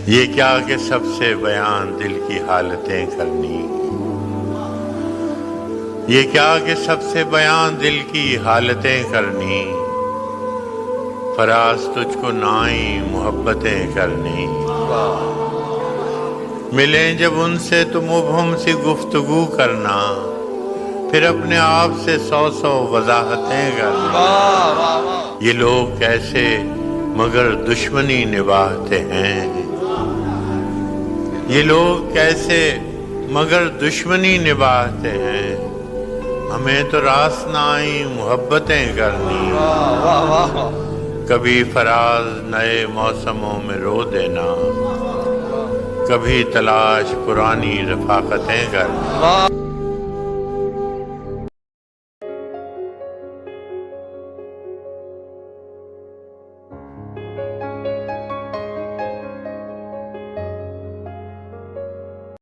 یہ کیا کہ سب سے بیان دل کی حالتیں کرنی، یہ کیا کہ سب سے بیان دل کی حالتیں کرنی، فراز تجھ کو نائی محبتیں کرنی۔ ملیں جب ان سے تو مبہم سی گفتگو کرنا، پھر اپنے آپ سے 100 وضاحتیں کرنا۔ یہ لوگ کیسے مگر دشمنی نبھاتے ہیں، یہ لوگ کیسے مگر دشمنی نبھاتے ہیں، ہمیں تو راس نہ آئی محبتیں کرنی۔ کبھی فراز نئے موسموں میں رو دینا، کبھی تلاش پرانی رفاقتیں کرنا۔